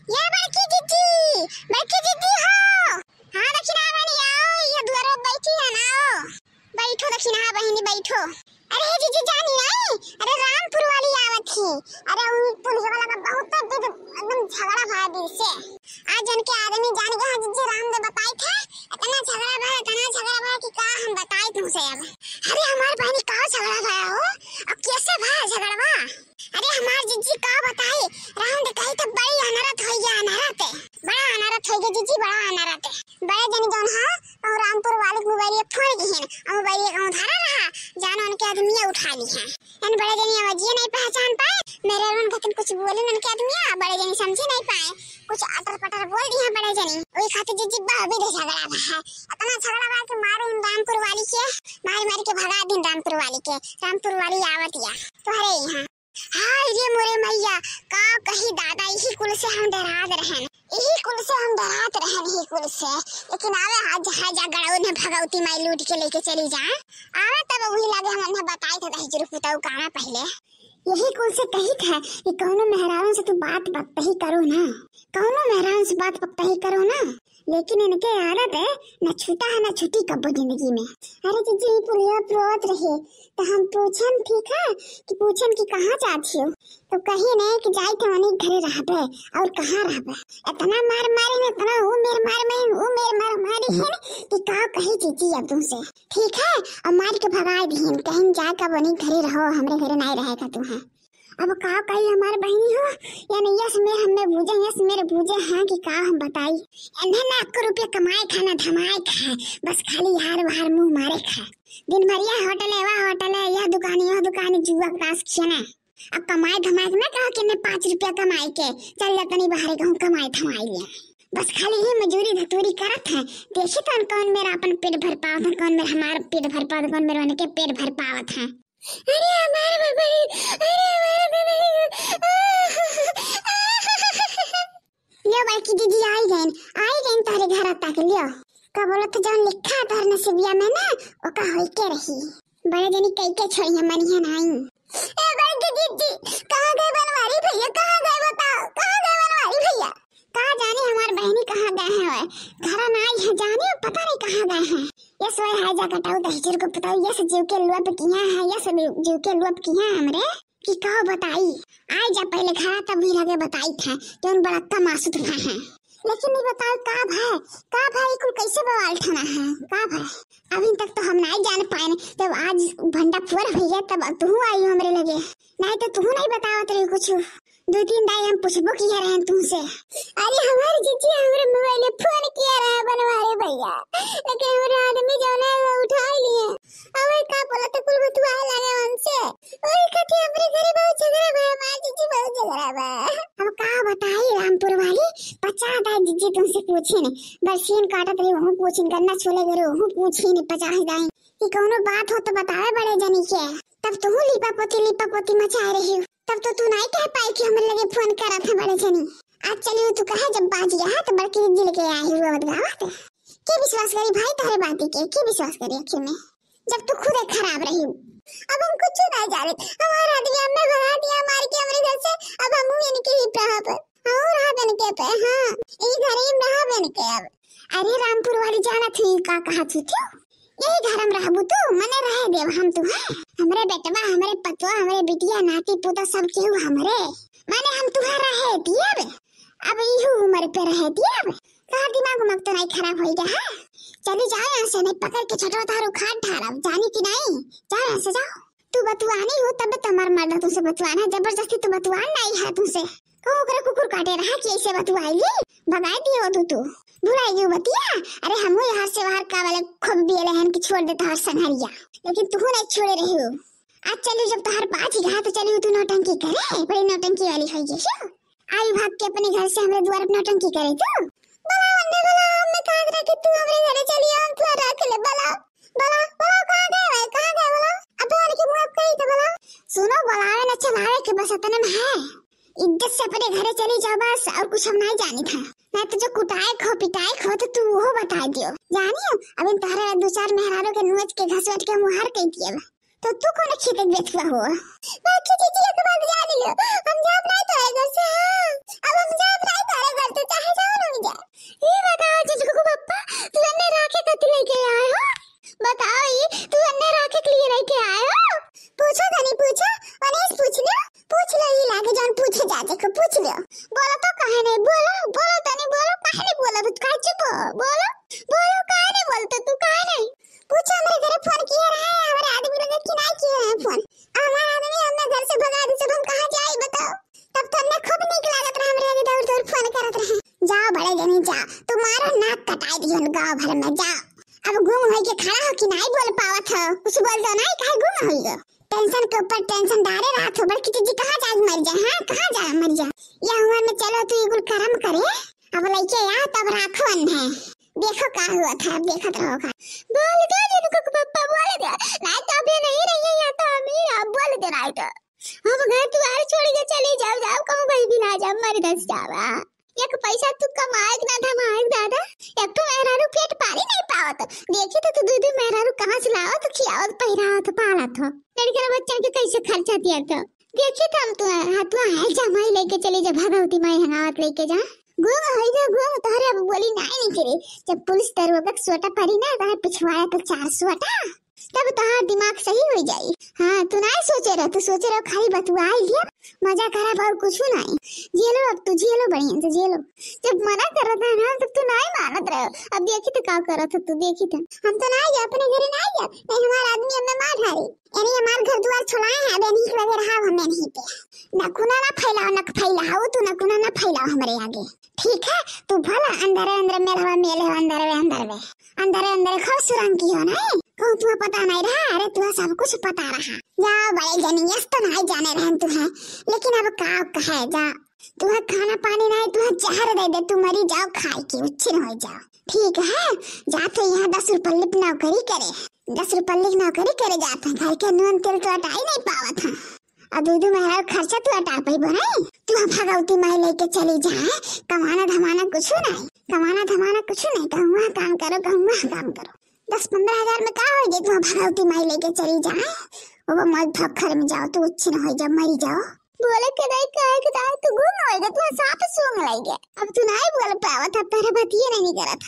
ये बड़की दीदी हो। हाँ दक्षिणा बहनी आओ, ये द्वार पर बैठी है ना, आओ बैठो दक्षिणा बहनी बैठो। अरे जीजी जानी नहीं, अरे रामपुर वाली आवत थी। अरे उन पुलिस वाला का बहुत एकदम झगड़ा भरा दिल से। आज जन के आदमी जान गया जीजी राम ने बताई थे, इतना झगड़ा भरा कि का हम बताई तुमसे अब। अरे हमार बहनी का झगड़ा भरा हो, अब कैसे भरा झगड़वा? अरे हमार जीजी का बताई, राम ने कही तो बड़ी अनरत हो गया, अनरत बड़ा अनरत हो गया जीजी, बड़ा अनरत बड़े जन जौन हां और रामपुर वाले मोबाइल फोड़ गई और मोबाइल का उधारा रहा जानो उनके आदमी उठा ली है। इन बड़े जनी आवाज़ नहीं पहचान पाए, मेरे उन खातिर कुछ बोले उनके आदमी, बड़े जनी समझ नहीं पाए, कुछ अटर पटर बोल दिया बड़े जनी। ओई खातिर जीजी बाबी दे झगड़ा है, इतना झगड़ा बा के मारे इन रामपुर वाली के, मार के भगा दिन रामपुर वाली के। रामपुर वाली आवतिया तोहरे यहां। हाय रे मोरे मैया का कही दादा, यही कुल से हम डरात रहन, यही कुल से हम डरात रहन, यही कुल से। लेकिन आवे हाज जा गड़ाऊ ने भगवती माई लूट के लेके चली जा आवे, तब वही लगे हम उन्हें बताई था दही जरूर पुताऊ कहां पहले। यही कुल से कही था कि कौनो मेहरान से तू बात पक्का ही करो ना, कौनो मेहरान से बात पक्का ही करो ना। लेकिन इनके आदत है न छूटा है न छुट्टी कब्बो जिंदगी में। अरे जीजी पुलिया प्रोत रहे तो हम पूछन, ठीक है कि पूछन कि कहाँ जाती हो, तो कही नहीं कि जाई थे वनी घरे रहबे और कहाँ रहबे। इतना मार मारी ने, इतना वो मेर मार मारी है कि का कही जीजी अब तुमसे, ठीक है और मार के भगा दीन, कहीं जा का वनी घरे रहो, हमरे घरे नहीं रहेगा तू है। अब का कही हमारे बहनी हो या नहीं, यस में हमें बूझे, यस मेरे बूझे हैं कि का हम बताई। इन्हें ना 1 रुपया कमाए खाना धमाए खाए, बस खाली हार बाहर मुंह मारे खाए। दिन भर यह होटल है वह होटल है, यह दुकान जुआ क्लास खेना। अब कमाए धमाए ना कहो कि 5 रुपया कमाए के चल जाता नहीं बाहर कहूँ कमाए धमाए लिया, बस खाली ही मजूरी धतूरी करत है। देखी तो कौन मेरा अपन पेट भर पावत है, कौन मेरा हमारा पेट भर पावत, कौन मेरे के पेट भर पावत है। अरे हमारे लियो बाकी दीदी आई गईन तारे घर तक लियो। का बोलत जौन लिखा तार नसीबिया में ना ओ का होई के रही, बड़े जनी कई के छोड़ी हमारी है नहीं। ए बाकी दीदी कहां गए बनवारी भैया, कहां गए बताओ, कहां गए बनवारी भैया? कहां जाने हमार बहनी कहां गए हैं, घर ना आई है जाने, पता नहीं कहां गए हैं। ये सोए है जा कटाऊ दहजर को पता, ये से जीव के लुप किया है, ये से जीव के लुप किया हमरे कि कहो बताई। आई जा पहले घर तब भी लगे बताई था जौन बड़ा का मासूद है, लेकिन नहीं बताओ का भाई कुल कैसे बवाल ठाना है का भाई। अभी तक तो हम नहीं जान पाए, जब आज भंडा पुअर भैया तब तू आई हमरे लगे, नहीं तो तू नहीं बतावत रही कुछ। 2-3 दाई हम पूछबो किया रहे तुमसे। अरे हमारे जीजी हमरे मोबाइल में फोन किया रहे बनवारे भैया, लेकिन हमारे आदमी जो है वो उठा लिए। अब का बोला तो कुल बतुआ लगे हमसे, ओए कथि हमरे घरे बहुत झगड़ा भया, मां जीजी बहुत झगड़ा भया। अब का बताई रामपुर वाली 50 दाई जीजी तुमसे पूछे ने, बरसीन काटत रही वहु पूछिन, गन्ना छोले गरे वहु पूछी ने 50 दाई कि कोनो बात हो तो बतावे बड़े जनी के। तब तू लिपा पोती मचा रही हो, तब तो तू नहीं कह पाई कि हमें लगे फोन करा था बड़े जनी। आज चली तू कहे जब बाज गया तो बड़की दीदी लेके आई हुआ बदगावत के विश्वास करी भाई तारे बाती के विश्वास करी आखिर में, जब तू खुद खराब रही। अब हम कुछ नहीं जाने, हमारा आदमी हमें भगा दिया मार के हमरे घर से। अब हम इनके ही रहा पर और रहा बन के पे, हां ई घर ही रहा बन के। अब अरे रामपुर वाली जाना थी का कहा थी तू, यही घर हम रहबू तू मने रहे देव हम तू है, हमरे बेटवा हमरे पतवा हमरे बिटिया नाती पोता सब केहू हमरे माने हम तुहारा है दिए। अब इहू उम्र पे रहे दिए, का दिमाग उमग तो नहीं खराब हो गया है। चली जाओ यहाँ से, नहीं पकड़ के छोटा तार उखाड़ ठाड़ा जानी कि नहीं, जाओ यहाँ से जाओ। तू बतुआनी हो तब तुम्हार मर्द तुमसे बतुआना, जबरदस्ती तू बतुआन नहीं है तुमसे। कहूँ करे कुकुर काटे रहा कि ऐसे बतुआई भगाई दिए हो तू भुलाई गई बतिया। अरे हम यहाँ से बाहर का वाले खुद भी रहन की छोड़ देता हर संघरिया, लेकिन तू नहीं छोड़े रही हो। आज चली जब तो हर बात ही रहा तो चली तू नौटंकी करे, बड़ी नौटंकी वाली है ये। आई भाग के अपने घर से हमारे द्वार नौटंकी करे तू। बला हमने कहा था कि तू हमारे घर चली आ, हम तुझे रख ले। बला कहाँ गए बला? अब वाले के मुंह कहीं तो बला सुनो, बलावे न चलावे के बस इतना में है। इज्जत से अपने घरे चली जाओ बस, और कुछ हम नहीं जानी था। मैं तो जो कुटाए खो पिटाए खो तो तू वो बता दियो जानियो। अब इन तारे 2-4 मेहरारों के नोच के घसवट के मुहार कह दिया तो तू कौन खेत बेचवा हो? बाकी चीज़ एक बात जान लियो, हम जाब नहीं तारे घर से। अब हम जाब नहीं तारे काहे नहीं बोलो बोलो तनी बोलो काहे नहीं बोला तू काहे चुप हो बोलो बोलो काहे नहीं बोलते तू काहे नहीं पूछो हमारे घर फोन किया रहा है हमारे आदमी लोग कि नहीं किए हैं फोन हमारा आदमी हमने घर से भगा दी जब हम कहां जाए बताओ तब तो हमने खूब निक लागत रहा हमरे आगे दौड़ दौड़ फोन करत रहे जाओ बड़े जनी जाओ तुम्हारा नाक कटाई दियो गांव भर में जाओ अब गुम होई के खड़ा हो कि नहीं बोल पावत हो कुछ बोल दो नहीं काहे गुम होई हो टेंशन के ऊपर टेंशन डाले रात हो बड़की जी कहां जाए मर जा हां कहां जा मर जा या हुआ में चलो तू इगुल कर्म करे अब लइके आ तब राखवन है देखो का हुआ था देखत रहो का बोल दो जिनको पप्पा बोल दे नहीं तो अभी नहीं रही है या तो अमीर अब बोल दे नहीं तो अब घर तू आर छोड़ के चली जाओ जाओ कहूं भाई भी ना जा मर दस जावा एक पैसा तू कमाएग ना धमाएग दादा एक तो मेहरारू पेट पाली नहीं पावत देखी तो तू दूध मेहरारू कहां से लावत खियावत पहिरावत पालत हो लड़के बच्चा के कैसे खर्चा दिया तो देखी हम तो हाथवा है जमाई लेके चली जा भगवती माई हंगावत लेके जा घूम होई जा घूम तोहरे अब बोली नहीं करे जब पुलिस दरोगा सोटा पड़ी ना तोहरे पिछवाड़ा तो 400 तब तोहार दिमाग सही हो जाई हां तू नहीं सोचे रह तू सोचे रह खाली बतुआ लिया मजा करा और कुछ नहीं झेलो अब तू झेलो बढ़िया से झेलो जब मना कर रहा था ना तब तू नहीं मानत रहे अब देखी तो का करत तू देखी तो हम तो नहीं जा अपने घर नहीं जा नहीं हमारा आदमी हमें मार ढारी यानी हमार घर द्वार छोड़ाए हैं अब नहीं लगे रहा हमें नहीं पे नकुना ना फैलाओ तू नकुना ना फैलाओ हमारे आगे ठीक है तू भला अंदर अंदर मेल अंदर खाओ सुरंग की हो ना कहूँ तुम्हें पता नहीं रहा अरे तुम्हें सब कुछ पता रहा जाओ बड़े जनियस तो नहीं जाने रहन तुम्हें लेकिन अब का कहे जा तुम्हें खाना पानी नहीं तुम्हें जहर दे दे तुम मरी जाओ खाए के उच्छिन हो जाओ ठीक है जा तो यहाँ 10 रुपये लिप नौकरी करे 10 रुपये लिप नौकरी करे जाते घर के नून तेल तो हटा ही नहीं पावत है अब दूध मेहरा खर्चा तू हटा पाई बनाई तू भगवती माई लेके चली जाए कमाना धमाना कुछ नहीं कहूँ काम करो 10-15 हजार में का हो गई तुम भगवती माई लेके चली जाए वो मत भक्खर में जाओ तो उच्छिन हो जा मरी जाओ बोले के नहीं कहे कि तू गुम होएगा तू साफ सूंघ लेगे अब तू नहीं बोल पावत अब तेरा बतिये नहीं करत